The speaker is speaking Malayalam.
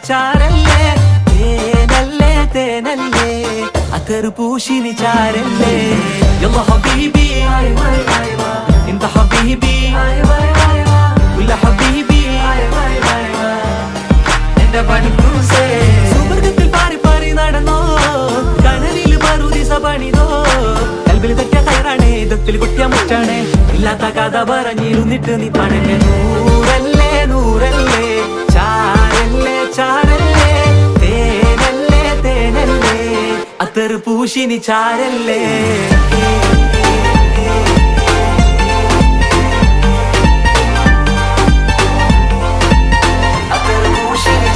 ചാരല്ലേ തേനല്ലേ തേനല്ലേ അത്തറ് പൂശിനി ചാരല്ലേ യല്ലാ ഹബീബി انت حبيبي ولا حبيبي എന്റെ പണിക്കൂസേ സുവർഗത്തിൽ പാറി പാറി നടന്നോ കനലിൽ പറുദിസ പണിതോ കൽബിൽ തെറ്റിയ കയറാണേ ദത്തിൽ കൊട്ടിയ മുറ്റാണേ ഇല്ലാത്ത കഥ പറഞ്ഞിരുന്നിട്ട് നീ പണഞ്ഞ നൂറല്ലേ നൂറല്ലേ ചാരല്ലേ ചാരല്ലേ തേനല്ലേ തേനല്ലേ അത്തറ് പൂശിനി ചാരല്ലേ